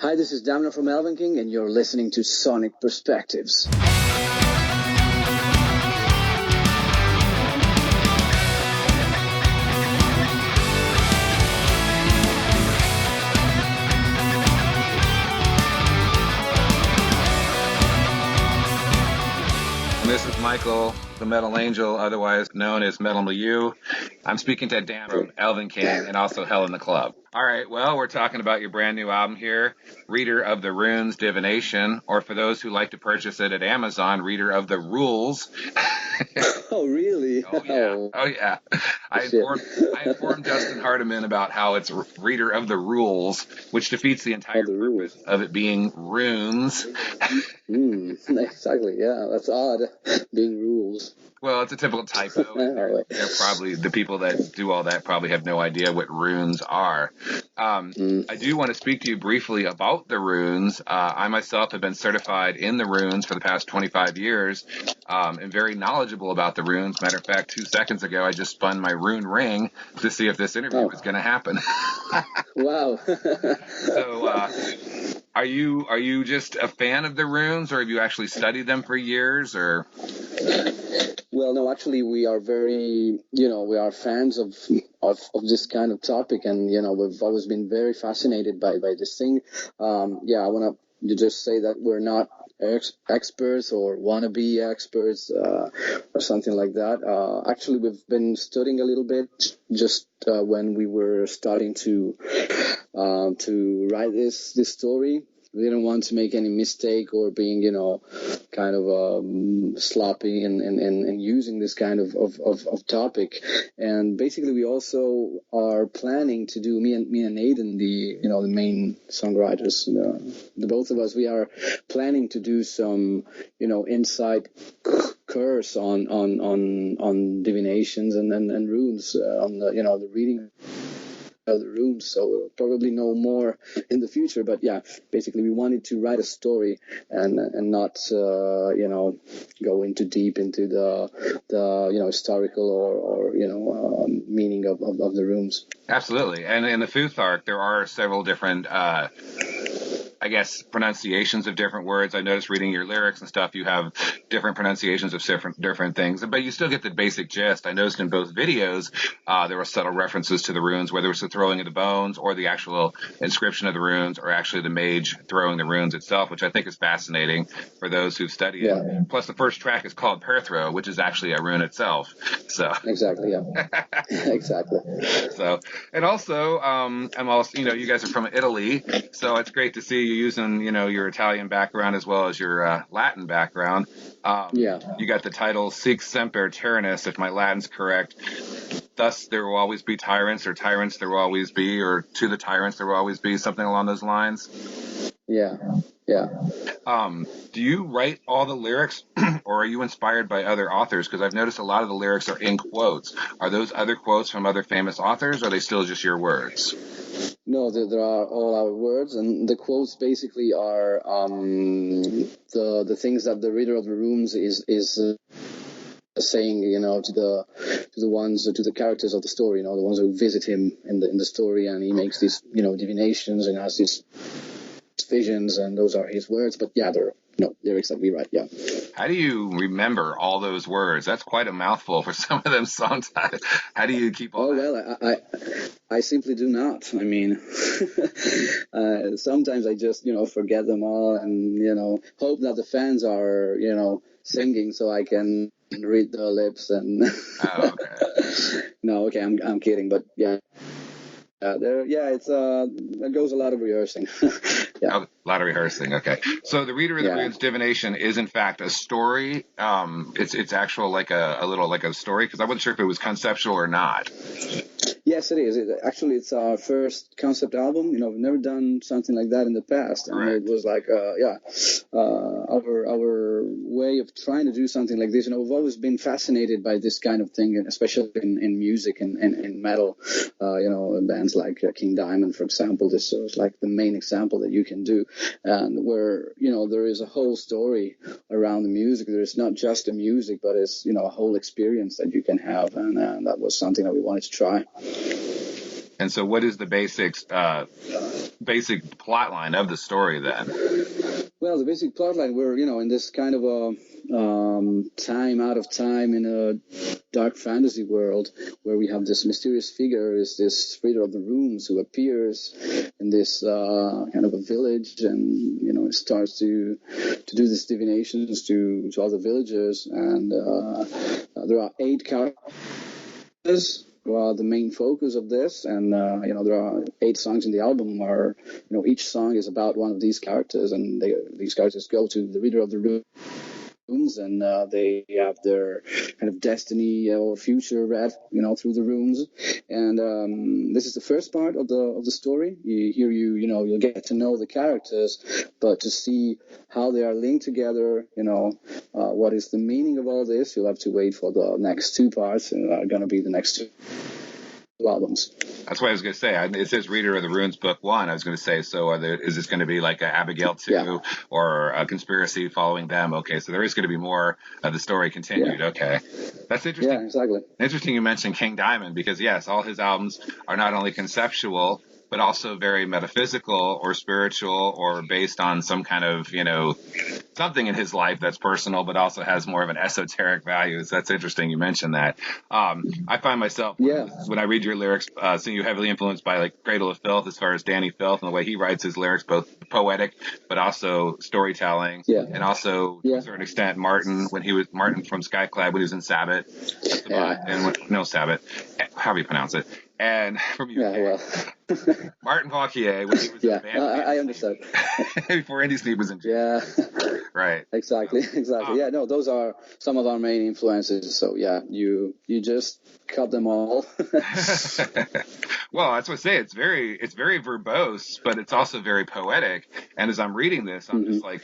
Hi, this is Damner from Elvenking, and you're listening to Sonic Perspectives. This is Michael, the Metal Angel, otherwise known as Metal Milieu. I'm speaking to Dan from Elvenking and also Hell in the Club. All right, well, we're talking about your brand new album here, Reader of the Runes, Divination, or for those who like to purchase it at Amazon, Reader of the Rules. Oh, really? Oh, yeah. I informed Justin Hardiman about how it's Reader of the Rules, which defeats the entire purpose of it being runes. Exactly, yeah, that's odd, being rules. Well, it's a typical typo. They're probably, the people that do all that probably have no idea what runes are. I do want to speak to you briefly about the runes. I myself have been certified in the runes for the past 25 years and very knowledgeable about the runes. Matter of fact, 2 seconds ago, I just spun my rune ring to see if this interview was going to happen. Wow. So, are you just a fan of the runes, or have you actually studied them for years, or? Well, no, actually, we are very, we are fans of this kind of topic, and, we've always been very fascinated by this thing. I want to just say that we're not experts or wannabe experts or something like that. Actually, we've been studying a little bit just when we were starting to write this story. We didn't want to make any mistake or being, kind of sloppy in using this kind of topic. And basically, we also are planning to do, me and Aiden, the main songwriters, the both of us, we are planning to do some, inside course on divinations and runes, on the reading of the runes, so we'll probably know more in the future. But yeah, basically we wanted to write a story and not go into deep into the historical or meaning of the runes. Absolutely. And in the Futhark, there are several different pronunciations of different words. I noticed reading your lyrics and stuff, you have different pronunciations of different things, but you still get the basic gist. I noticed in both videos there were subtle references to the runes, whether it's the throwing of the bones or the actual inscription of the runes, or actually the mage throwing the runes itself, which I think is fascinating for those who've studied it. Plus, the first track is called Perthro, which is actually a rune itself. So exactly, yeah. Exactly. So, and also, I'm also, you guys are from Italy, so it's great to see you using, your Italian background as well as your Latin background. You got the title Sic Semper Tyrannis, if my Latin's correct. Thus there will always be tyrants, or tyrants there will always be, or to the tyrants there will always be, something along those lines. Yeah. Do you write all the lyrics, or are you inspired by other authors? Because I've noticed a lot of the lyrics are in quotes. Are those other quotes from other famous authors, or are they still just your words? No, there are all our words, and the quotes basically are the things that the Reader of the Runes is saying, to the characters of the story, the ones who visit him in the story, and he makes these, divinations and has these visions, and those are his words. But yeah, there are lyrics that we write. Yeah. How do you remember all those words? That's quite a mouthful for some of them songs. How do you keep all that? Well, I simply do not. I mean, sometimes I just forget them all, and hope that the fans are singing so I can read their lips and. Oh, okay. No, okay, I'm kidding, but yeah. It goes a lot of rehearsing. Yeah. A lot of rehearsing. Okay. So the Reader of the Runes, Divination, is in fact a story. It's actual like a story, because I wasn't sure if it was conceptual or not. Yes, it is. Actually, it's our first concept album. We've never done something like that in the past. And it was like, our way of trying to do something like this. We've always been fascinated by this kind of thing, especially in music and in metal. Bands like King Diamond, for example. This is like the main example that you can do. And where, there is a whole story around the music. There is not just the music, but it's, a whole experience that you can have. And that was something that we wanted to try. And so, what is the basic plot line of the story then? Well, the basic plotline, we're, in this kind of a time out of time in a dark fantasy world where we have this mysterious figure, is this reader of the runes who appears in this kind of a village, and starts to do these divinations to other villagers, and there are 8 characters who are the main focus of this, and there are 8 songs in the album where each song is about one of these characters, and these characters go to the reader of the runes, and they have their kind of destiny or future read through the runes. And this is the first part of the story. You'll get to know the characters, but to see how they are linked together, what is the meaning of all this, you'll have to wait for the next 2 parts, and are going to be the next 2 albums. That's what I was going to say. It says Reader of the Runes Book 1. I was going to say, so is this going to be like a Abigail 2 or a conspiracy following them? Okay, so there is going to be more of the story continued. Yeah. Okay. That's interesting. Yeah, exactly. Interesting you mentioned King Diamond, because, yes, all his albums are not only conceptual, but also very metaphysical or spiritual or based on some kind of, something in his life that's personal, but also has more of an esoteric value. So that's interesting you mentioned that. I find myself, when I read your lyrics, seeing you heavily influenced by like Cradle of Filth as far as Danny Filth and the way he writes his lyrics, both poetic, but also storytelling. Yeah. And also, to a certain extent, Martin from Skyclad when he was in Sabbath. Sabbath. How do you pronounce it? And from UK, Martin Vauquier, when he was in the band. I understand. Before Indy Sneed was in jail. Yeah. Right. Exactly. Those are some of our main influences. So, you just cut them all. Well, that's what I say. It's very verbose, but it's also very poetic. And as I'm reading this, I'm just like,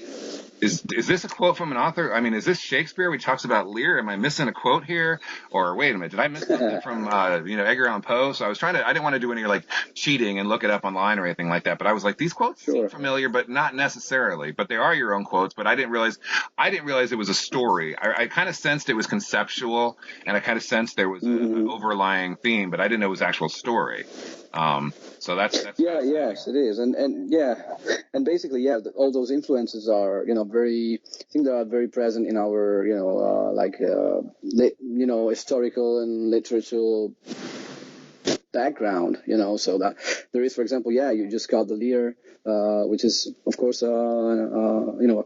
is this a quote from an author? I mean, is this Shakespeare? He talks about Lear. Am I missing a quote here? Or wait a minute, did I miss something from Edgar Allan Poe? So I didn't want to do any like cheating and look it up online or anything like that. But I was like, these quotes seem familiar, but not necessarily. But they are your own quotes. But I didn't realize it was a story. I kind of sensed it was conceptual, and I kind of sensed there was an overlying theme, but I didn't know it was actual story. So that's yes, it is, and basically, all those influences are I think they are very present in our historical and literature background, so that there is, for example, you just got the Lear, which is of course a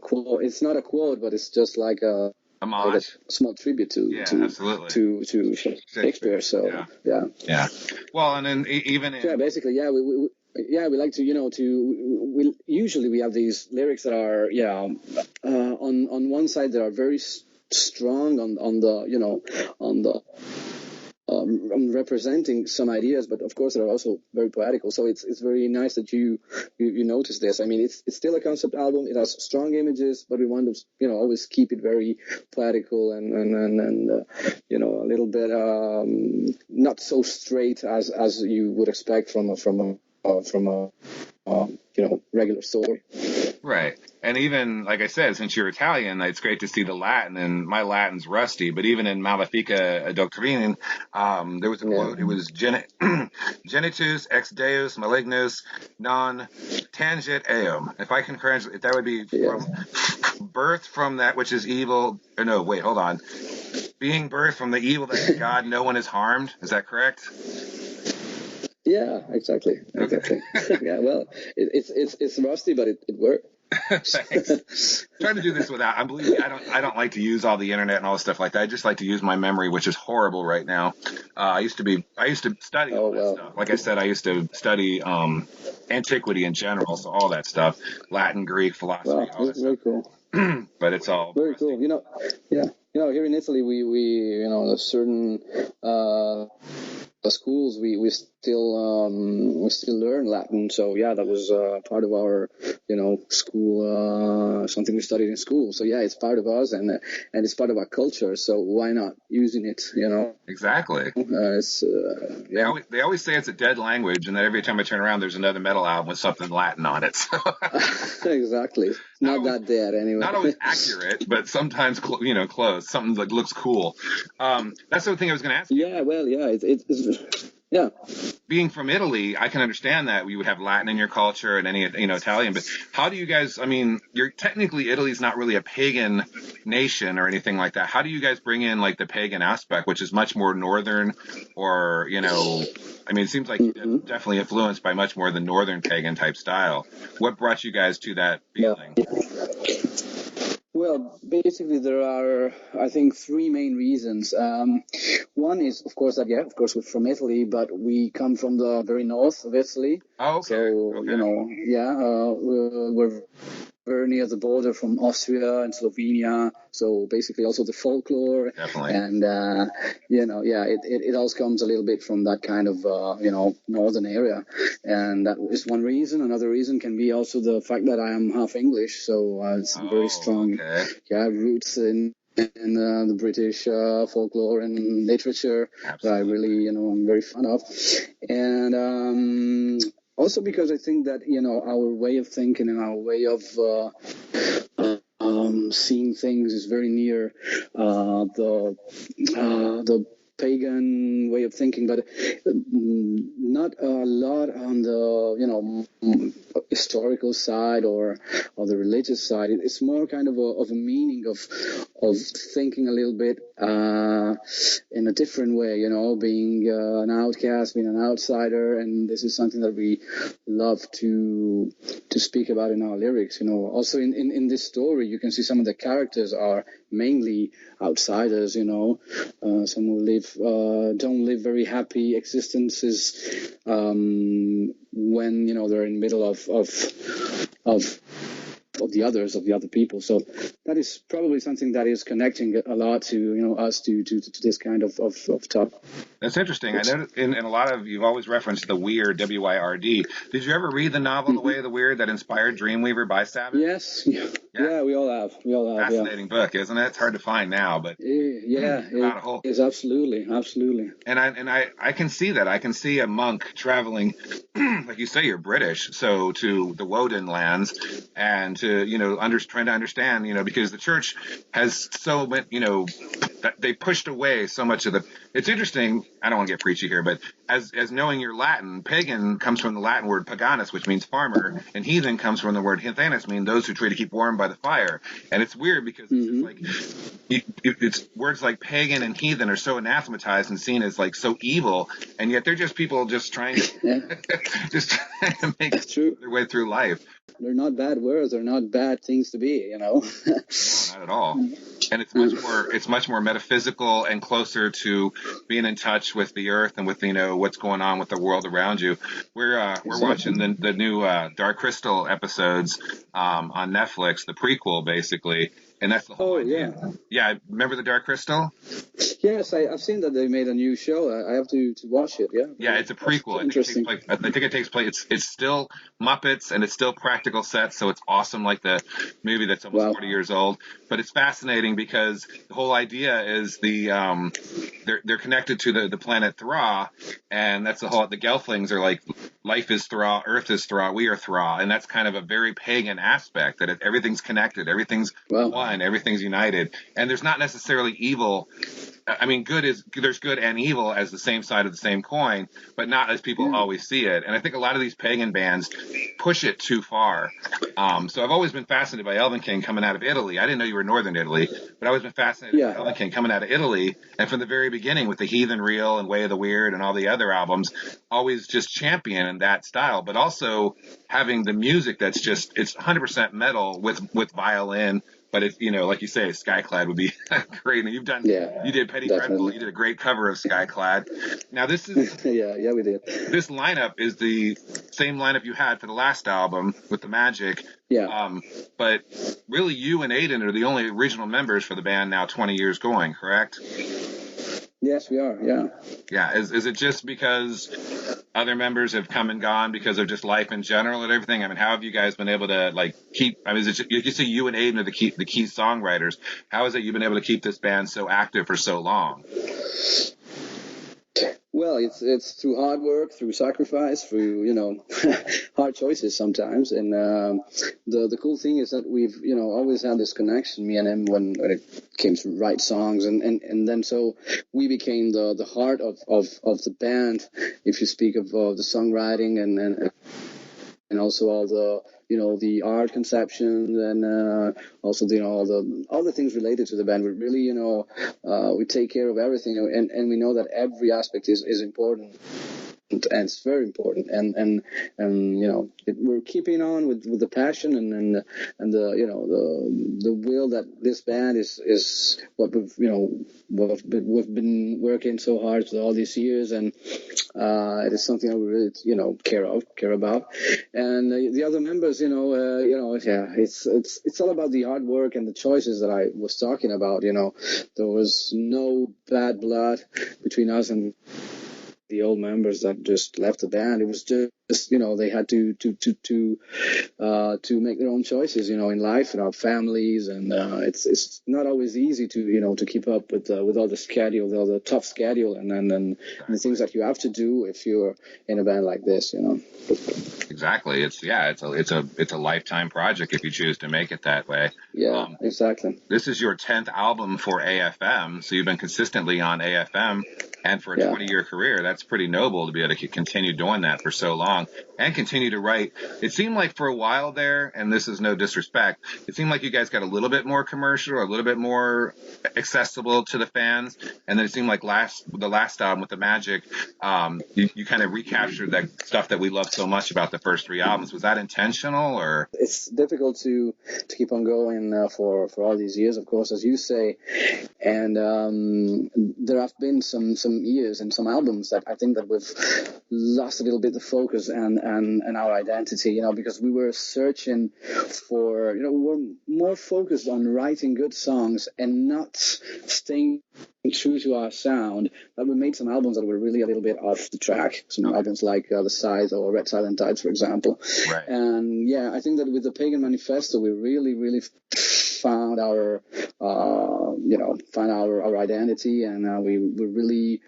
quote. It's not a quote, but it's just like a small tribute to Shakespeare. So yeah. Well, and then even basically, we like to we usually have these lyrics that are on one side that are very strong on the representing some ideas, but of course they're also very poetical. So it's very nice that you notice this. I mean, it's still a concept album. It has strong images, but we want to always keep it very poetical and a little bit not so straight as you would expect from a regular story. Right. And even, like I said, since you're Italian, it's great to see the Latin, and my Latin's rusty, but even in Malefica Doctrine, there was a quote, it was genitus ex deus malignus non tangit eum. If I can correct, that would be from birth from that which is evil. Or no, wait, hold on. Being birthed from the evil that is God, no one is harmed. Is that correct? Yeah, exactly. Yeah, well, it's rusty, but it worked. Thanks. Trying to do this without. I don't like to use all the internet and all this stuff like that. I just like to use my memory, which is horrible right now. I used to study all that stuff. Like I said, I used to study antiquity in general, so all that stuff, Latin, Greek, philosophy, all that very stuff. Cool. But it's all very cool. Here in Italy, we a certain schools we still learn Latin, so that was part of our school, something we studied in school. So it's part of us, and it's part of our culture, so why not using it? Exactly. They always say it's a dead language, and then every time I turn around there's another metal album with something Latin on it. So. Exactly. Not that dead anyway. Not always accurate, but sometimes close. Something that looks cool. That's the thing I was going to ask you. It's being from Italy, I can understand that you would have Latin in your culture and any, Italian. But how do you guys? I mean, you're technically Italy's not really a pagan nation or anything like that. How do you guys bring in like the pagan aspect, which is much more northern, or I mean, it seems like you're definitely influenced by much more the northern pagan type style. What brought you guys to that feeling? Well, basically, there are, I think, three main reasons. One is, of course, that, of course, we're from Italy, but we come from the very north of Italy. Oh, okay. So, we're very near the border from Austria and Slovenia. So basically also the folklore. Definitely. And, it all comes a little bit from that kind of, northern area. And that is one reason. Another reason can be also the fact that I am half English. So it's very strong roots in the British folklore and literature. Absolutely. That I really, I'm very fond of. And also because I think that, our way of thinking and our way of seeing things is very near the pagan way of thinking, but not a lot on the historical side or the religious side. It's more kind of a meaning of thinking a little bit in a different way, being an outcast, being an outsider, and this is something that we love to speak about in our lyrics. Also in this story, you can see some of the characters are mainly outsiders. Some who don't live very happy existences when they're in the middle of the other people. So that is probably something that is connecting a lot to us to this kind of talk. That's interesting. I know in a lot of, you've always referenced the Weird, W-I-R-D. Did you ever read the novel The Way of the Weird that inspired Dreamweaver by Savage? Yes. Yeah, we all have. Fascinating book, isn't it? It's hard to find now, but it is absolutely. And I can see that. I can see a monk traveling, like you say, you're British, so to the Woden lands, and to trying to understand, because the church has so much, that they pushed away so much of the. It's interesting. I don't want to get preachy here, but as knowing your Latin, pagan comes from the Latin word paganus, which means farmer, and heathen comes from the word heathenus, meaning those who try to keep warm by the fire. And it's weird because it's words like pagan and heathen are so anathematized and seen as like so evil, and yet they're just people just trying to make their way through life. They're not bad words. They're not bad things to be, No, not at all. And it's much more metaphysical and closer to being in touch with the earth and with what's going on with the world around you. We're watching the new Dark Crystal episodes on Netflix, the prequel basically. And that's the whole idea. Yeah, remember the Dark Crystal? Yes, I've seen that they made a new show. I have to watch it. Yeah, it's a prequel. Interesting. I think it takes place. It's still Muppets and it's still practical sets, so it's awesome, like the movie that's almost 40 years old. But it's fascinating because the whole idea is they're connected to the planet Thra, and that's the Gelflings are like, life is Thra, Earth is Thra, we are Thra, and that's kind of a very pagan aspect, that everything's connected, everything's one, everything's united, and there's not necessarily evil. I mean, there's good and evil as the same side of the same coin, but not as people always see it. And I think a lot of these pagan bands push it too far. So I've always been fascinated by Elvenking coming out of Italy. I didn't know you were Northern Italy, but I've always been fascinated by Elvenking coming out of Italy. And from the very beginning with the Heathen Reel and Way of the Weird and all the other albums, always just championing that style, but also having the music that's just, it's 100% metal with violin. But it's, like you say, Skyclad would be great. And you did Petty Dreadful. You did a great cover of Skyclad. Now this is yeah, we did. This lineup is the same lineup you had for the last album with the Magic. Yeah. But really, you and Aiden are the only original members for the band now, 20 years going, correct? Yes, we are. Yeah. Yeah. Is it just because other members have come and gone because of just life in general and everything? I mean, how have you guys been able to keep? I mean, is it you say you and Aiden are the key songwriters? How is it you've been able to keep this band so active for so long? Well, it's through hard work, through sacrifice, through hard choices sometimes. And the cool thing is that we've always had this connection, me and him, when it came to write songs, and then so we became the heart of the band. If you speak of the songwriting and also all the the art conception, and also all the things related to the band. We really we take care of everything, and we know that every aspect is important, and it's very important, and we're keeping on with the passion and the will that this band is what we've been working so hard for all these years, and it is something that we really care about. And the other members, it's all about the hard work and the choices that I was talking about. There was no bad blood between us and the old members that just left the band. It was just they had to make their own choices in life and our families, and it's not always easy to keep up with all the schedule, all the tough schedule, and the things that you have to do if you're in a band like this. Exactly. It's a lifetime project if you choose to make it that way. Yeah, exactly. This is your 10th album for AFM, so you've been consistently on AFM, and for a 20-year career, that's pretty noble to be able to continue doing that for so long and continue to write. It seemed like for a while there, and this is no disrespect, it seemed like you guys got a little bit more commercial or a little bit more accessible to the fans, and then it seemed like the last album with the Magic, you kind of recaptured that stuff that we love so much about the first 3 albums. Was that intentional, or? It's difficult to keep on going for all these years, of course, as you say, and there have been some years and some albums that I think that we've lost a little bit the focus and our identity, because we were searching for, we were more focused on writing good songs and not staying true to our sound. That we made some albums that were really a little bit off the track. Some albums like The Scythe or Red Silent Tides, for example. Right. And yeah, I think that with the Pagan Manifesto, we really found our identity, and we really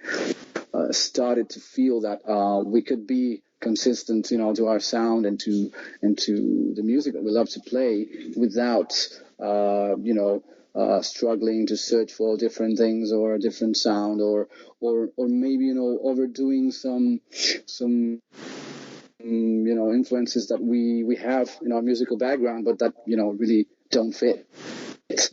started to feel that we could be consistent, to our sound and to the music that we love to play without struggling to search for different things or a different sound or maybe overdoing some influences that we have in our musical background, but that really don't fit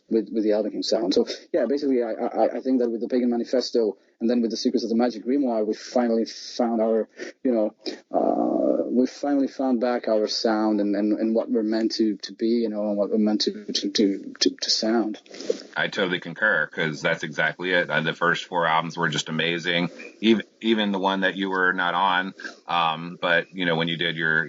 with the Elvenking sound. So yeah, basically I think that with the Pagan Manifesto and then with the Secrets of the Magic Grimoire, we finally found our we finally found back our sound and what we're meant to be, and what we're meant to sound. I totally concur, because that's exactly it. The first 4 albums were just amazing. Even the one that you were not on, but when you did your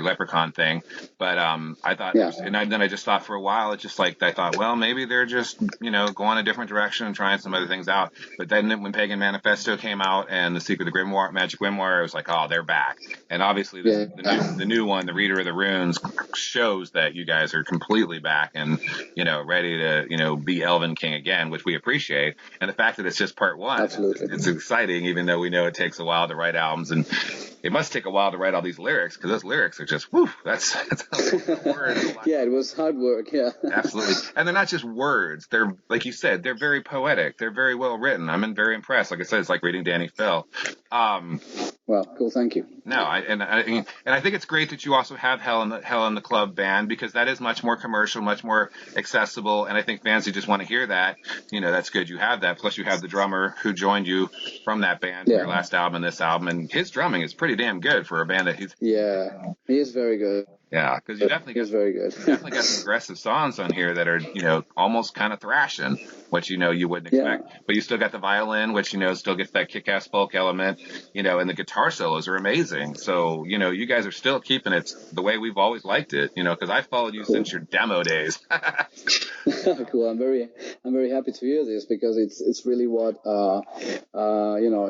Leprechaun thing. But I thought, then I just thought for a while, it's just like I thought, well, maybe they're just going a different direction and trying some other things out. But then when Pagan Manifesto came out and the Secret of the Grimoire, Magic Grimoire, I was like, oh, they're back. And obviously the new one, the Reader of the Runes, shows that you guys are completely back and ready to be Elvenking again, which we appreciate. And the fact that it's just part 1, absolutely, it's exciting, even though we know it takes a while to write albums, and it must take a while to write all these lyrics, because those lyrics are just that's a lot of words. Yeah, it was hard work. Yeah, absolutely. And they're not just words. They're, like you said, they're very poetic. They're very well written. I'm very impressed. Like I said, it's like reading Danny Phil. Well, cool. Thank you. No, I think it's great that you also have Hell in the Club band, because that is much more commercial, much more accessible, and I think fans who just want to hear that, that's good. You have that. Plus, you have the drummer who joined you from that band for your last album and this album, and his drumming is pretty damn good for a band that he's. Yeah, he is very good. Yeah, because you definitely got very good. definitely got some aggressive songs on here that are almost kind of thrashing, which you wouldn't expect. Yeah. But you still got the violin, which still gets that kick-ass folk element, and the guitar solos are amazing. So you guys are still keeping it the way we've always liked it. Because I followed you since your demo days. Cool. I'm very happy to hear this, because it's really what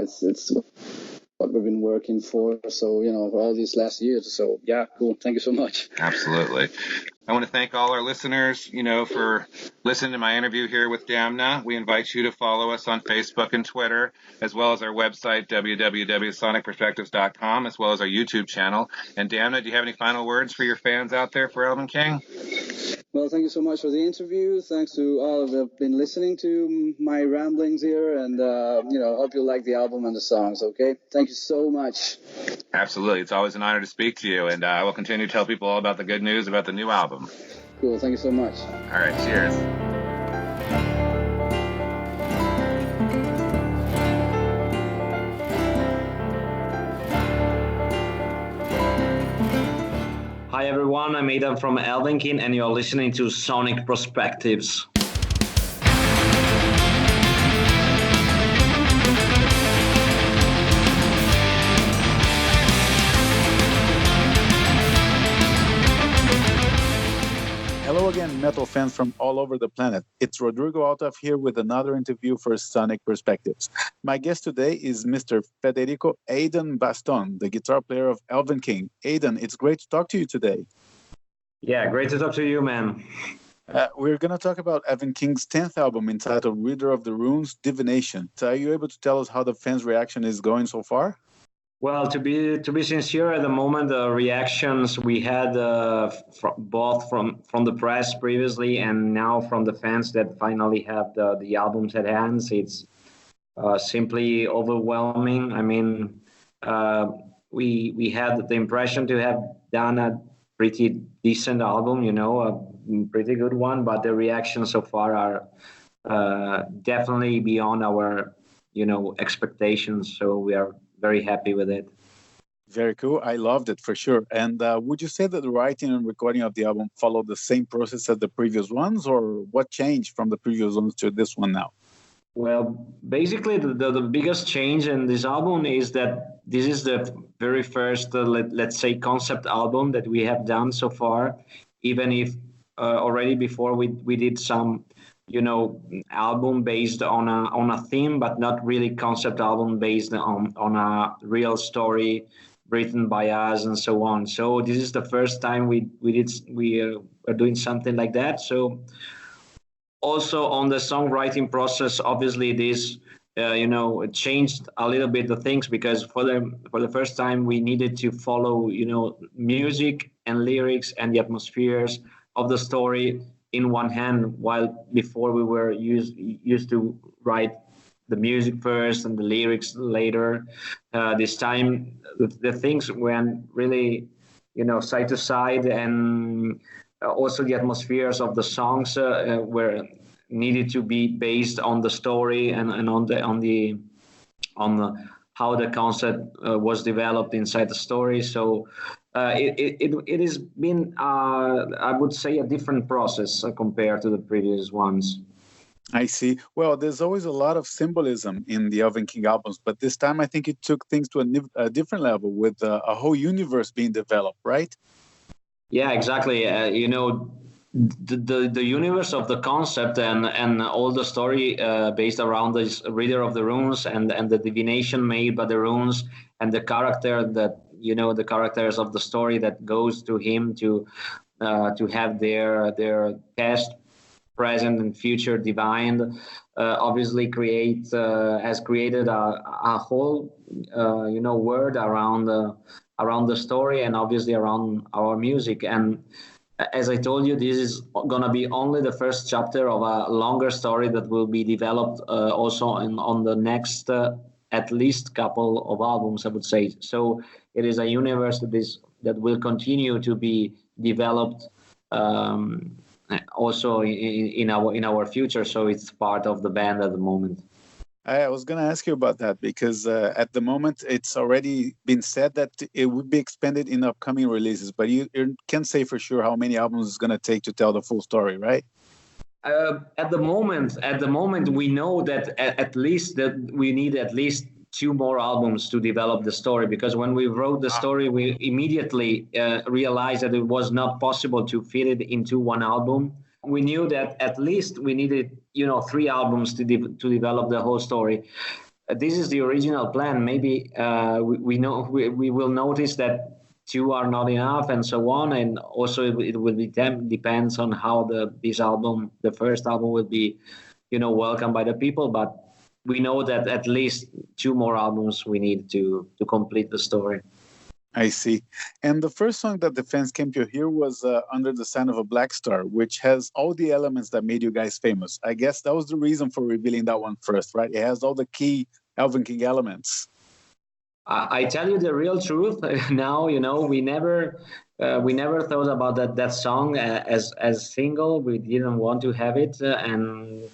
it's what we've been working for, so for all these last years. So yeah, cool. Thank you so much. Absolutely. I want to thank all our listeners, for listening to my interview here with Damna. We invite you to follow us on Facebook and Twitter, as well as our website, www.sonicperspectives.com, as well as our YouTube channel. And Damna, do you have any final words for your fans out there for Elvenking? Well, thank you so much for the interview. Thanks to all who have been listening to my ramblings here, and hope you like the album and the songs. Okay, thank you so much. Absolutely, it's always an honor to speak to you, and I will continue to tell people all about the good news about the new album. Cool. Thank you so much. All right. Cheers. Hi everyone, I'm Adam from Elvenking, and you're listening to Sonic Perspectives. Hello again, metal fans from all over the planet. It's Rodrigo Altaf here with another interview for Sonic Perspectives. My guest today is Mr. Federico Aidan Baston, the guitar player of Elvenking. Aidan, it's great to talk to you today. Yeah, great to talk to you, man. We're going to talk about Elvenking's 10th album entitled Reader of the Runes, Divination. So are you able to tell us how the fans' reaction is going so far? Well, to be sincere, at the moment, the reactions we had both from the press previously and now from the fans that finally have the albums at hands, it's simply overwhelming. I mean, we had the impression to have done a pretty decent album, a pretty good one, but the reactions so far are definitely beyond our expectations. So we are very happy with it. Very cool. I loved it for sure. And would you say that the writing and recording of the album followed the same process as the previous ones, or what changed from the previous ones to this one now? Well, basically, the biggest change in this album is that this is the very first, let's say, concept album that we have done so far, even if already before we did some album based on a theme, but not really concept album based on a real story written by us and so on. So this is the first time we are doing something like that. So also on the songwriting process, obviously this it changed a little bit the things, because for the first time we needed to follow music and lyrics and the atmospheres of the story in one hand, while before we were used to write the music first and the lyrics later. This time the things went really side to side, and also the atmospheres of the songs were needed to be based on the story and on how the concept was developed inside the story. So it has been, I would say, a different process compared to the previous ones. I see. Well, there's always a lot of symbolism in the Elvenking albums, but this time I think it took things to a different level with a whole universe being developed, right? Yeah, exactly. The universe of the concept and all the story based around this Reader of the Runes and the divination made by the runes, and the character that the characters of the story that goes to him to have their past, present, and future divined, obviously has created a whole word around the story, and obviously around our music. And as I told you, this is going to be only the first chapter of a longer story that will be developed also on the next at least couple of albums, I would say. So it is a universe that will continue to be developed also in our future. So it's part of the band at the moment. I was going to ask you about that because at the moment it's already been said that it would be expanded in upcoming releases, but you can't say for sure how many albums it's going to take to tell the full story, right? At the moment, we know that at least that we need at least 2 more albums to develop the story, because when we wrote the story, we immediately realized that it was not possible to fit it into one album. We knew that at least we needed 3 albums to develop the whole story. This is the original plan. Maybe we will notice that two are not enough, and so on. And also it will be depends on how the first album, will be, welcomed by the people. But we know that at least two more albums we need to complete the story. I see. And the first song that the fans came to hear was Under the Sign of a Black Star, which has all the elements that made you guys famous. I guess that was the reason for revealing that one first, right? It has all the key Elvenking elements. I tell you the real truth. Now, we never thought about that song as single. We didn't want to have it, and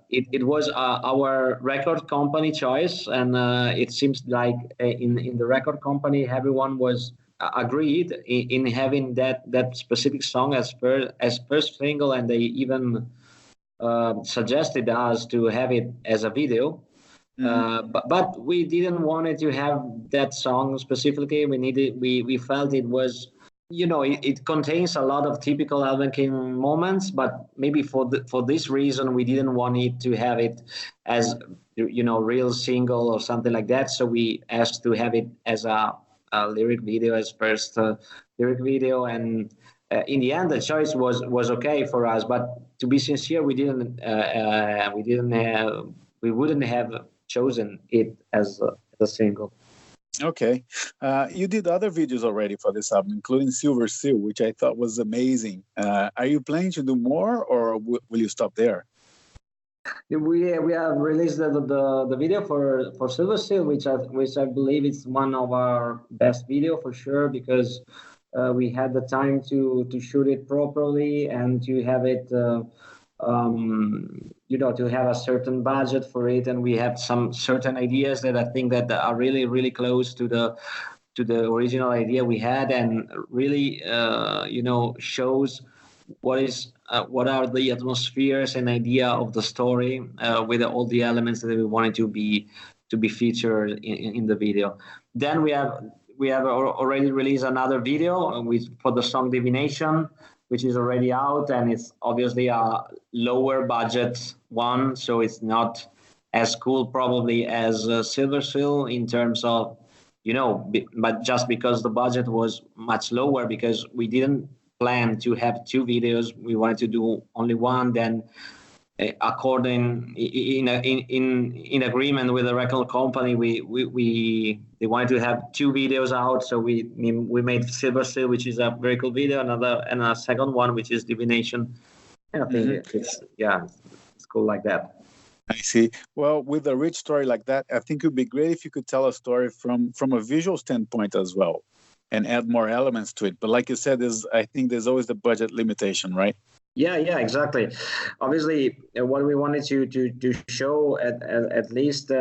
it was our record company choice. And it seems like in the record company, everyone was agreed in having that specific song as first single, and they even suggested us to have it as a video. But we didn't want it to have that song specifically. We felt it was, it contains a lot of typical Elvenking moments, but maybe for this reason we didn't want it to have it as real single or something like that. So we asked to have it as a lyric video, as first lyric video, and in the end the choice was okay for us. But to be sincere, we wouldn't have chosen it as a single. Okay. You did other videos already for this album, including Silver Seal, which I thought was amazing. Are you planning to do more, or will you stop there? We have released the video for Silver Seal, which I believe is one of our best video for sure, because we had the time to shoot it properly and to have it to have a certain budget for it, and we have some certain ideas that I think that are really, really close to the original idea we had, and really shows what are the atmospheres and idea of the story, with all the elements that we wanted to be featured in the video. Then we have already released another video for the song Divination, which is already out, and it's obviously a lower budget one, so it's not as cool probably as Silver Seal in terms of, but just because the budget was much lower, because we didn't plan to have two videos, we wanted to do only one. Then according in agreement with the record company, they wanted to have two videos out, so we made Silver Seal, which is a very cool video, and a second one, which is Divination. And I think it's cool like that. I see. Well, with a rich story like that, I think it would be great if you could tell a story from a visual standpoint as well, and add more elements to it. But like you said, I think there's always the budget limitation, right? Yeah, exactly. Obviously, what we wanted to show at least,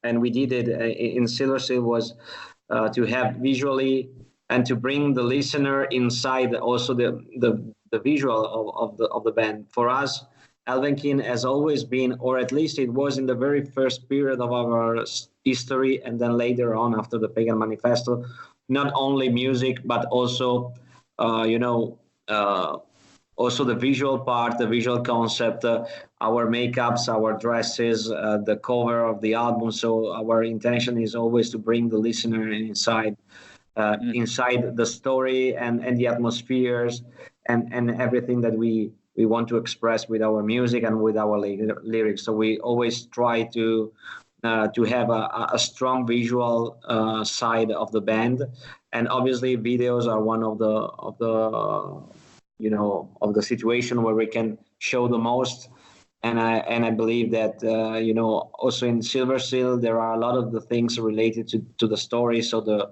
and we did it in Silver Seal, was to have visually and to bring the listener inside also the visual of the band. For us, Elvenking has always been, or at least it was in the very first period of our history, and then later on after the Pagan Manifesto, not only music but also also the visual part, the visual concept, our makeups, our dresses, the cover of the album. So our intention is always to bring the listener inside the story and the atmospheres and everything that we want to express with our music and with our lyrics. So we always try to have a strong visual side of the band, and obviously videos are one of the situation where we can show the most. And I believe that also in Silver Seal there are a lot of the things related to the story. So the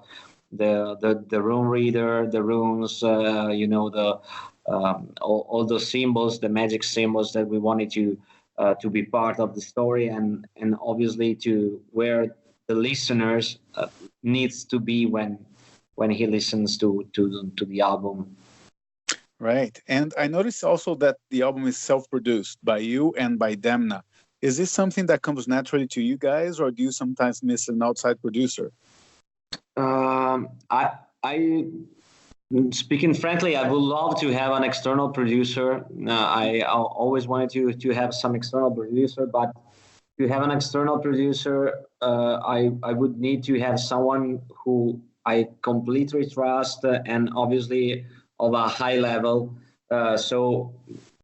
room reader, the runes, all the symbols, the magic symbols that we wanted to be part of the story, and obviously to where the listeners needs to be when he listens to the album. Right. And I noticed also that the album is self-produced by you and by Demna. Is this something that comes naturally to you guys, or do you sometimes miss an outside producer? I speaking frankly, I would love to have an external producer. I always wanted to have some external producer, but to have an external producer, I would need to have someone who I completely trust, and obviously of a high level. So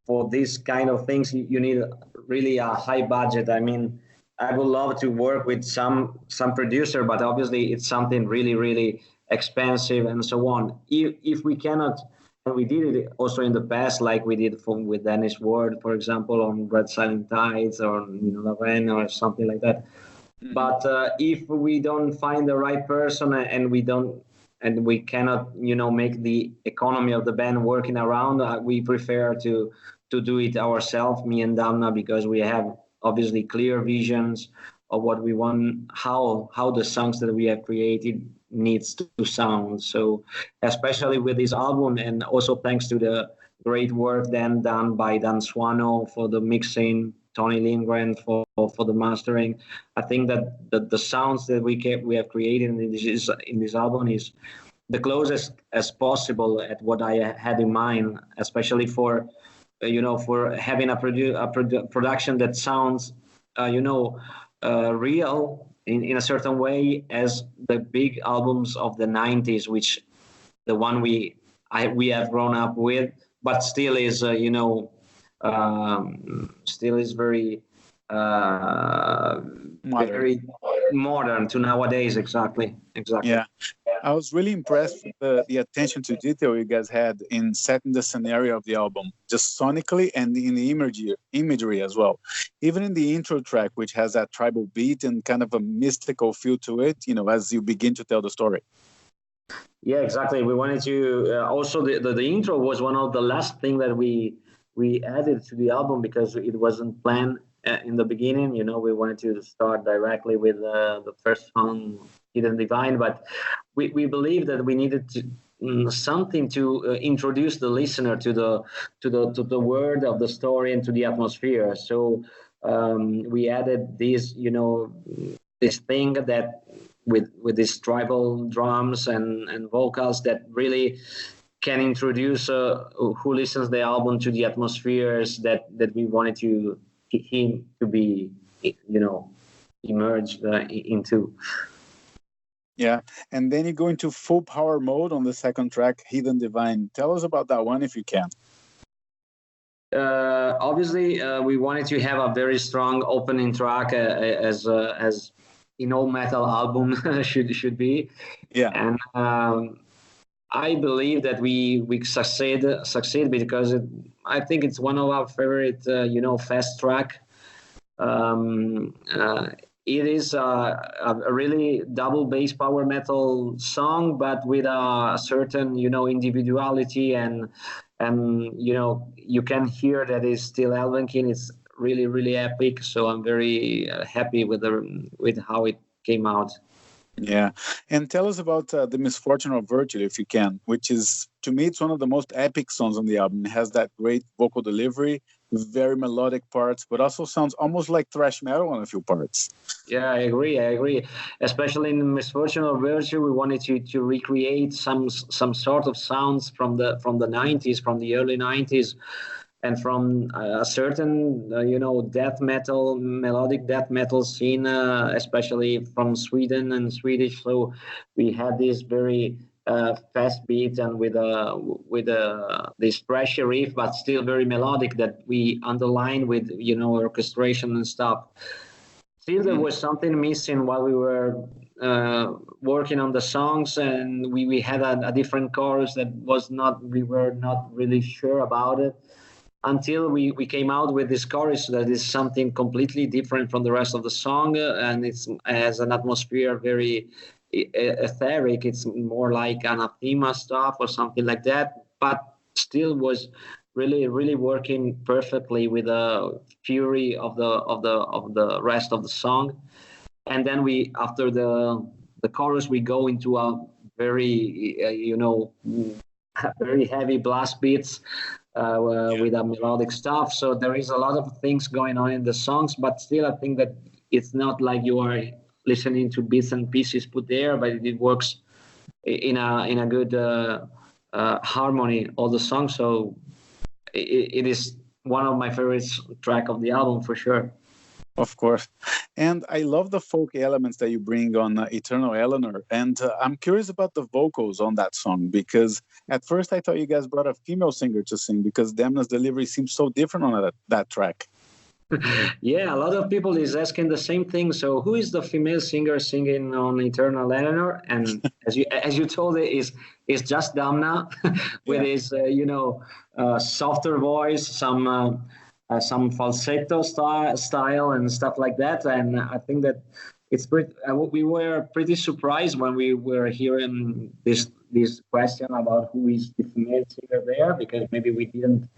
for these kind of things, you need really a high budget. I mean, I would love to work with some producer, but obviously it's something really really expensive and so on. If we cannot, and we did it also in the past, like we did with Dennis Ward, for example, on Red Silent Tides or Lorraine or something like that. Mm-hmm. But if we don't find the right person and we cannot, make the economy of the band working around, we prefer to do it ourselves, me and Damna, because we have obviously clear visions of what we want, how the songs that we have created needs to sound. So especially with this album, and also thanks to the great work then done by Dan Swano for the mixing, Tony Lindgren for the mastering, I think that the sounds that we have created in this album is the closest as possible at what I had in mind, especially for for having a production that sounds real in a certain way as the big albums of the 90s, which the one we have grown up with, but still is still is very very modern to nowadays. Exactly. Yeah, I was really impressed with the attention to detail you guys had in setting the scenario of the album, just sonically and in the imagery as well. Even in the intro track, which has that tribal beat and kind of a mystical feel to it, as you begin to tell the story. Yeah, exactly. We wanted to also the intro was one of the last thing that we added to the album because it wasn't planned in the beginning. We wanted to start directly with the first song, Hidden Divine, but we believed that we needed something to introduce the listener to the word of the story and to the atmosphere. So we added this, this thing that with these tribal drums and vocals that really can introduce who listens the album to the atmospheres that we wanted him to be, emerged into. Yeah, and then you go into full power mode on the second track, Hidden Divine. Tell us about that one if you can. Obviously, we wanted to have a very strong opening track as in all metal album should be. Yeah, and I believe that we succeed because I think it's one of our favorite fast track. It is a really double bass power metal song, but with a certain individuality and you can hear that it's still Elvenking. It's really really epic. So I'm very happy with how it came out. Yeah, and tell us about The Misfortune of Virtue, if you can, which is, to me, it's one of the most epic songs on the album. It has that great vocal delivery, very melodic parts, but also sounds almost like thrash metal on a few parts. Yeah, I agree. Especially in Misfortune of Virtue, we wanted to recreate some sort of sounds from the 90s, from the early 90s. And from a certain, death metal, melodic death metal scene, especially from Sweden and Swedish. So we had this very fast beat and with this thrashy riff, but still very melodic that we underline with, orchestration and stuff. Still, there was something missing while we were working on the songs, and we had a different chorus that we were not really sure about it. Until we came out with this chorus that is something completely different from the rest of the song, and it has an atmosphere very etheric. It's more like anathema stuff or something like that, but still was really really working perfectly with the fury of the rest of the song. And then after the chorus we go into a very very heavy blast beats. With a melodic stuff. So there is a lot of things going on in the songs, but still I think that it's not like you are listening to bits and pieces put there, but it works in a good harmony, all the songs. So it is one of my favorite track of the album for sure. Of course. And I love the folk elements that you bring on Eternal Eleanor. And I'm curious about the vocals on that song, because at first I thought you guys brought a female singer to sing, because Demna's delivery seems so different on that track. Yeah, a lot of people is asking the same thing. So who is the female singer singing on Eternal Eleanor? And as you told it, is just Damna with his softer voice, some falsetto style and stuff like that. And I think that it's pretty. We were pretty surprised when we were hearing this question about who is the female singer there, because maybe we didn't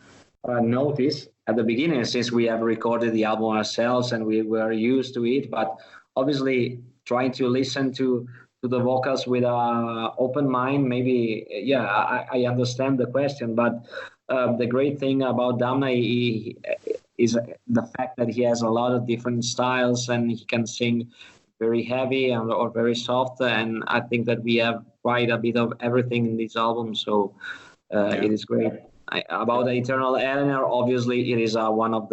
notice at the beginning, since we have recorded the album ourselves and we were used to it. But obviously, trying to listen to the vocals with an open mind, maybe, I understand the question. But the great thing about Damna is the fact that he has a lot of different styles and he can sing very heavy or very soft. And I think that we have quite a bit of everything in this album. So it is great. About the Eternal Eleanor, obviously, it is one of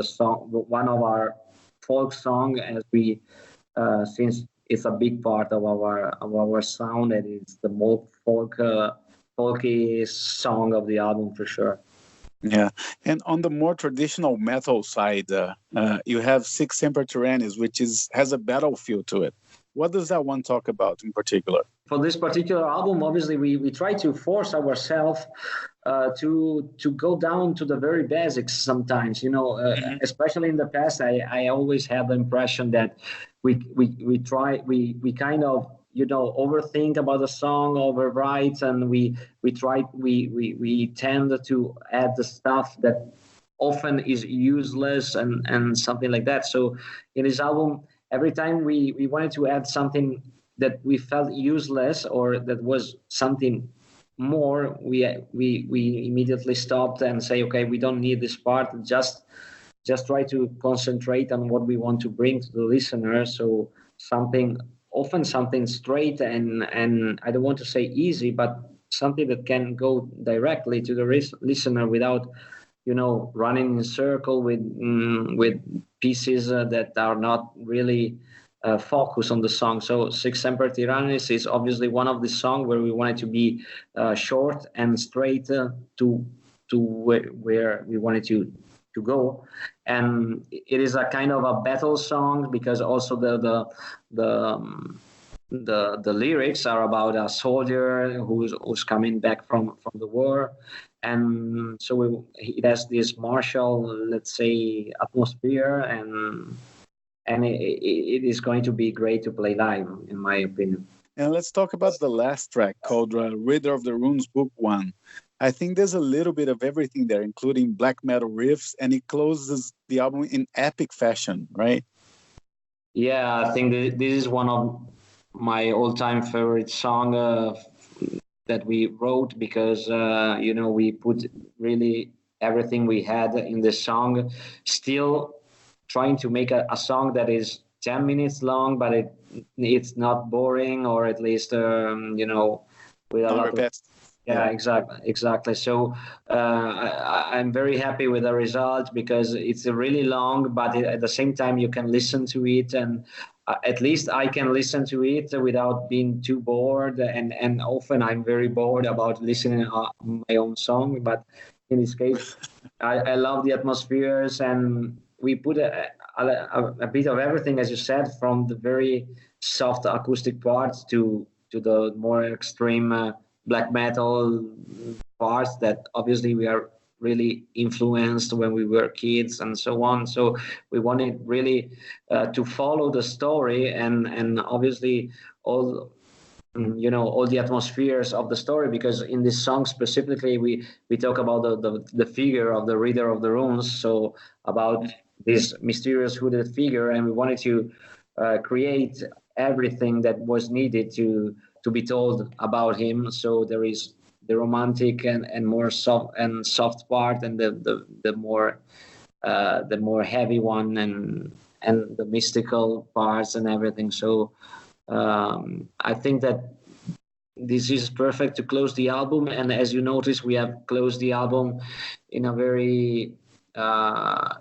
our folk song, as we since it's a big part of our sound, and it's the most folky song of the album for sure. Yeah, and on the more traditional metal side, you have Six Sempertyrannis, which has a battle feel to it. What does that one talk about in particular? For this particular album, obviously, we try to force ourselves to go down to the very basics sometimes. Especially in the past, I always had the impression that we kind of overthink about the song, overwrite, and we tend to add the stuff that often is useless and something like that. So in this album, every time we wanted to add something that we felt useless or that was something more, we immediately stopped and say, okay, we don't need this part. Just try to concentrate on what we want to bring to the listener. So often something straight and I don't want to say easy, but something that can go directly to the listener without running in a circle with pieces that are not really focus on the song. So Six Sempertyrannis is obviously one of the songs where we wanted to be short and straight to where we wanted to go, and it is a kind of a battle song, because also the lyrics are about a soldier who's coming back from the war, and so it has this martial, let's say, atmosphere, and it is going to be great to play live, in my opinion. And let's talk about the last track called Reader of the Runes Book 1. I think there's a little bit of everything there, including black metal riffs, and it closes the album in epic fashion, right? Yeah, I think this is one of my all-time favorite song that we wrote, because we put really everything we had in the song, still trying to make a song that is 10 minutes long, but it's not boring, or at least with a lot of exactly. So I'm very happy with the result, because it's really long, but at the same time you can listen to it, and at least I can listen to it without being too bored, and often I'm very bored about listening my own song, but in this case I love the atmospheres, and we put a bit of everything, as you said, from the very soft acoustic parts to the more extreme black metal parts that obviously we are really influenced when we were kids and so on. So we wanted really to follow the story and obviously all the atmospheres of the story, because in this song specifically we talk about the figure of the Reader of the Runes, so about this mysterious hooded figure, and we wanted to create everything that was needed to be told about him. So there is the romantic and more soft part, and the more heavy one, and the mystical parts and everything. So I think that this is perfect to close the album. And as you notice, we have closed the album in a very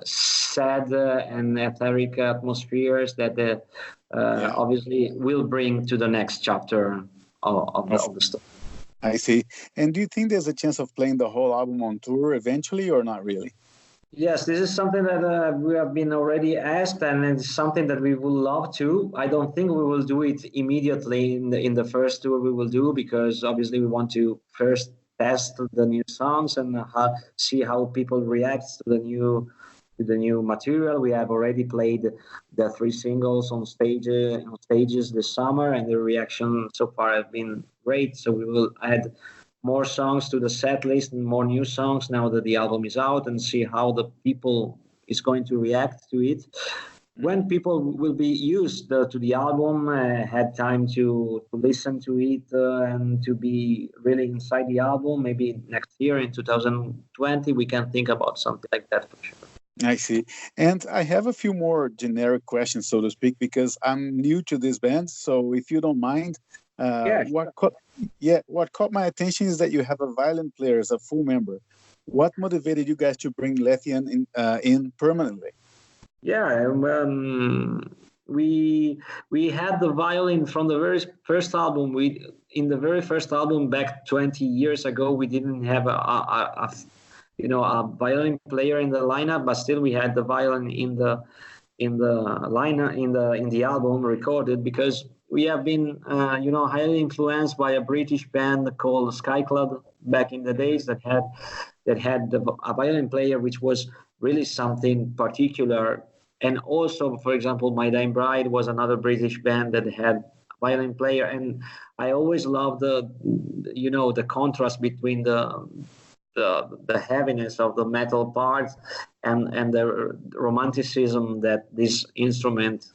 sad and etheric atmospheres that obviously will bring to the next chapter of the story. I see. And do you think there's a chance of playing the whole album on tour eventually, or not really? Yes, this is something that we have been already asked, and it's something that we would love to. I don't think we will do it immediately in the first tour we will do, because obviously we want to first test the new songs and see how people react to the new material. We have already played the 3 singles on stages this summer, and the reaction so far have been great. So we will add more songs to the set list and more new songs now that the album is out, and see how the people is going to react to it. When people will be used to the album, had time to listen to it and to be really inside the album, maybe next year in 2020, we can think about something like that for sure. I see. And I have a few more generic questions, so to speak, because I'm new to this band. So if you don't mind, what caught my attention is that you have a violin player as a full member. What motivated you guys to bring Lethian in permanently? Yeah, we had the violin from the very first album. In the very first album back 20 years ago, we didn't have a violin player in the lineup, but still we had the violin in the lineup in the album recorded, because we have been highly influenced by a British band called Sky Club back in the days that had a violin player which was really something particular. And also, for example, My Dying Bride was another British band that had a violin player, and I always loved the contrast between the heaviness of the metal parts and the romanticism that this instrument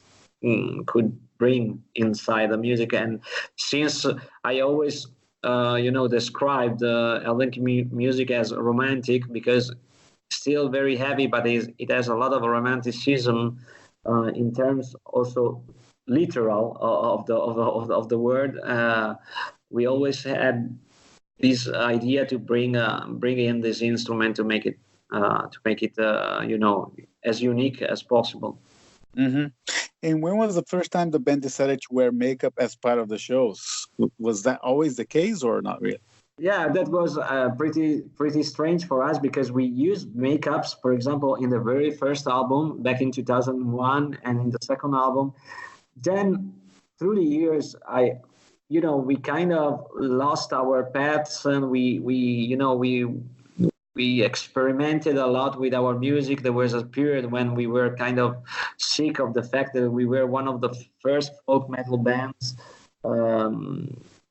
could bring inside the music. And since I always described Elvenking music as romantic, because still very heavy, but it has a lot of romanticism in terms also literal of the word. We always had this idea to bring in this instrument to make it as unique as possible. Mm-hmm. And when was the first time the band decided to wear makeup as part of the shows? Was that always the case, or not really? Yeah, that was pretty strange for us, because we used makeups, for example, in the very first album back in 2001, and in the second album. Then through the years, we kind of lost our paths, and we experimented a lot with our music. There was a period when we were kind of sick of the fact that we were one of the first folk metal bands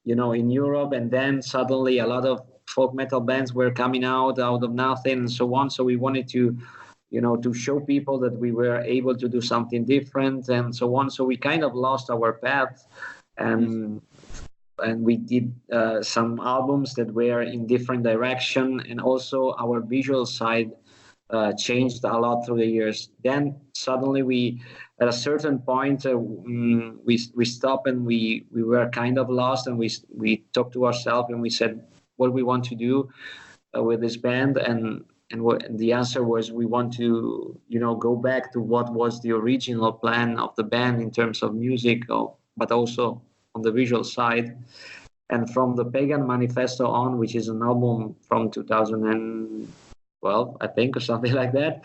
in Europe, and then suddenly a lot of folk metal bands were coming out of nothing and so on. So we wanted to show people that we were able to do something different and so on. So we kind of lost our path, and we did some albums that were in different direction, and also our visual side changed a lot through the years. Then suddenly at a certain point, we stopped, and we were kind of lost, and we talked to ourselves, and we said what we want to do with this band, and the answer was we want to go back to what was the original plan of the band in terms of music, but also on the visual side. And from the Pagan Manifesto on, which is an album from 2012, I think, or something like that,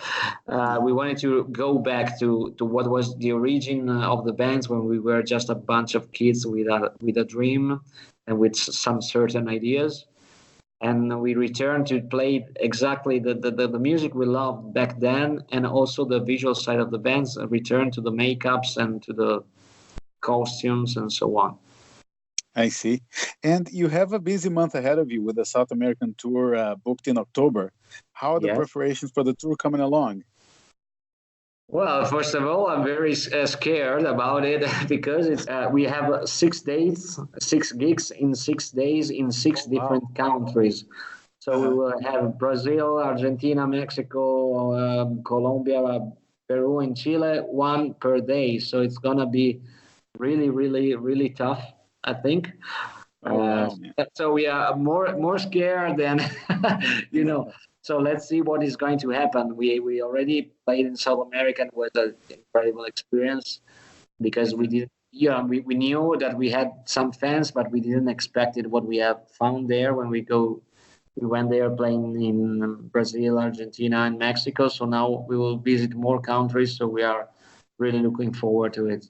we wanted to go back to what was the origin of the bands, when we were just a bunch of kids with a dream and with some certain ideas. And we returned to play exactly the music we loved back then, and also the visual side of the bands, returned to the makeups and to the costumes and so on. I see. And you have a busy month ahead of you with the South American tour booked in October. How are the preparations for the tour coming along? Well, first of all, I'm very scared about it because we have 6 days, 6 gigs in 6 days in 6 different countries. So we will have Brazil, Argentina, Mexico, Colombia, Peru, and Chile, 1 per day. So it's going to be really, really, really tough, I think. So we are more scared than, So let's see what is going to happen. We already played in South America, and it was an incredible experience because we didn't. Yeah, we knew that we had some fans, but we didn't expect it what we have found there when we went there playing in Brazil, Argentina, and Mexico. So now we will visit more countries. So we are really looking forward to it.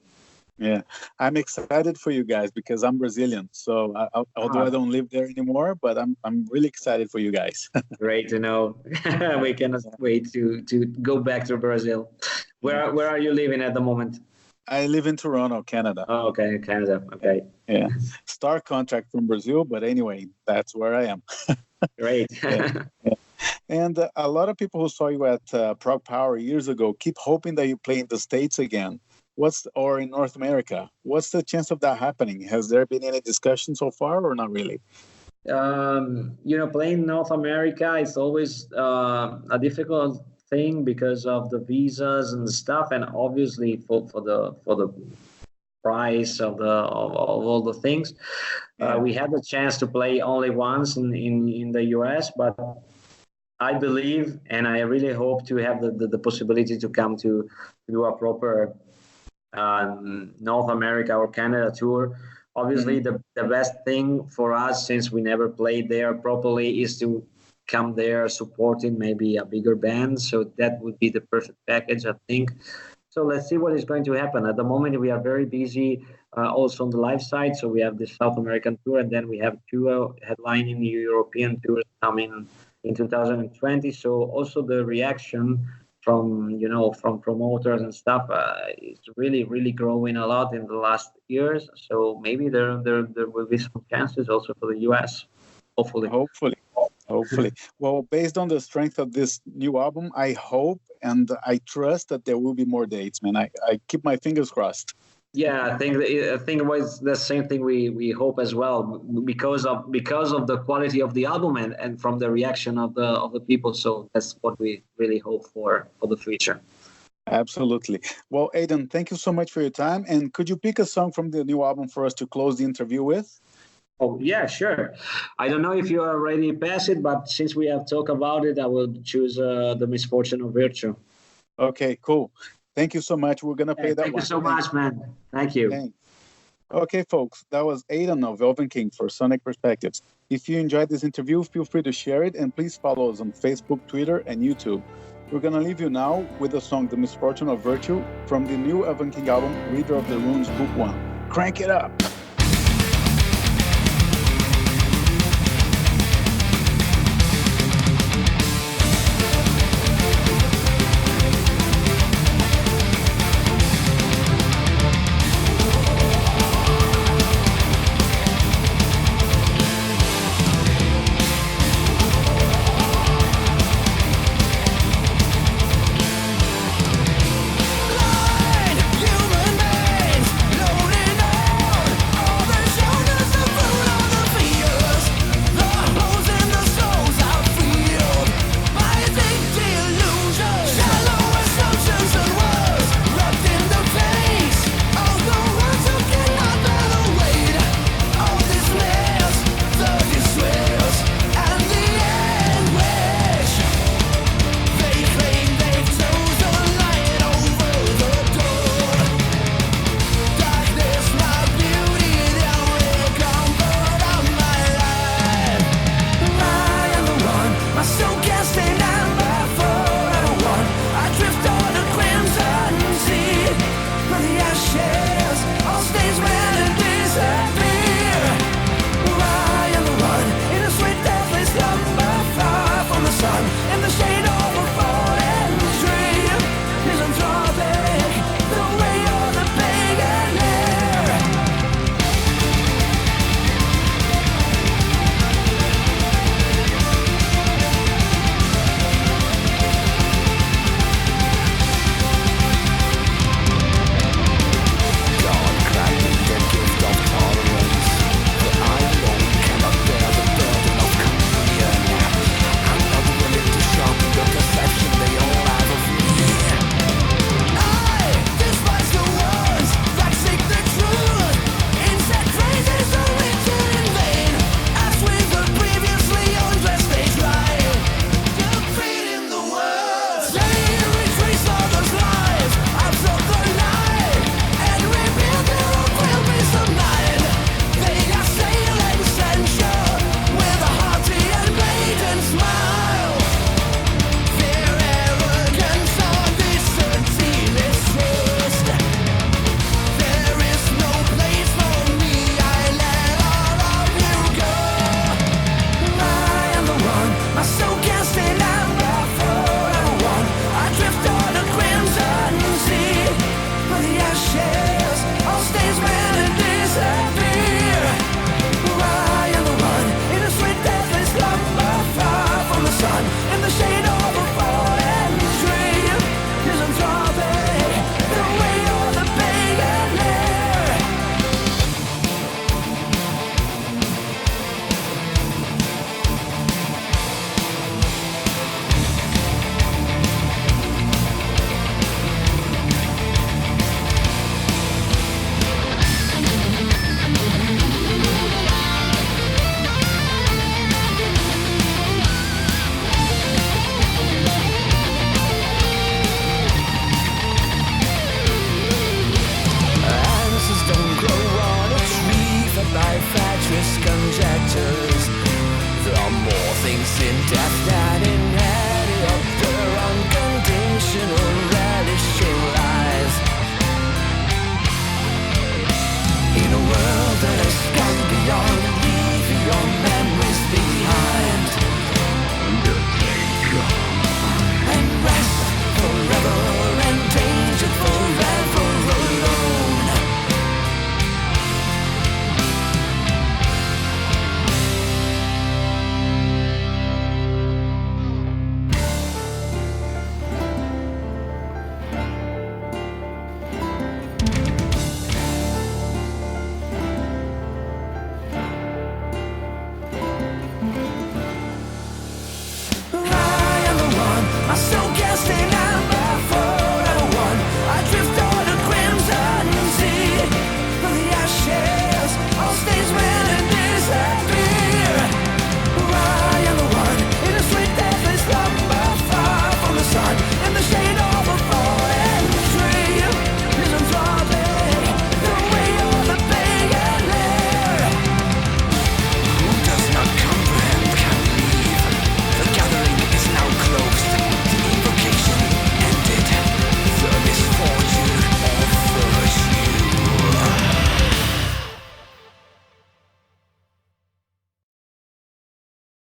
Yeah, I'm excited for you guys because I'm Brazilian. So although I don't live there anymore, but I'm really excited for you guys. Great to know. We cannot wait to go back to Brazil. Where are you living at the moment? I live in Toronto, Canada. Oh, okay, Canada. Okay. Yeah, star contract from Brazil, but anyway, that's where I am. Great. Yeah. And a lot of people who saw you at Prague Power years ago keep hoping that you play in the States again. Or in North America? What's the chance of that happening? Has there been any discussion so far, or not really? Playing North America is always a difficult thing because of the visas and stuff, and obviously for the price of all the things. We had the chance to play only once in the US, but I believe and I really hope to have the possibility to come to do a proper North America or Canada tour. Obviously, the best thing for us, since we never played there properly, is to come there supporting maybe a bigger band. So that would be the perfect package, I think. So let's see what is going to happen. At the moment, we are very busy also on the live side. So we have the South American tour, and then we have two headlining European tours coming in 2020. So also the reaction from promoters and stuff is really growing a lot in the last years. So maybe there will be some chances also for the US. Hopefully. Well, based on the strength of this new album, I hope and I trust that there will be more dates, man. I keep my fingers crossed. Yeah, I think it was the same thing we hope as well because of the quality of the album and from the reaction of the people. So that's what we really hope for the future. Absolutely. Well, Aidan, thank you so much for your time. And could you pick a song from the new album for us to close the interview with? Oh, yeah, sure. I don't know if you already passed it, but since we have talked about it, I will choose The Misfortune of Virtue. Okay, cool. Thank you so much. We're going to play that one. Thank you so much, man. Thank you. Thanks. Okay, folks, that was Aidan of Elvenking for Sonic Perspectives. If you enjoyed this interview, feel free to share it and please follow us on Facebook, Twitter, and YouTube. We're going to leave you now with the song The Misfortune of Virtue from the new Elvenking album, Reader of the Runes Book 1. Crank it up!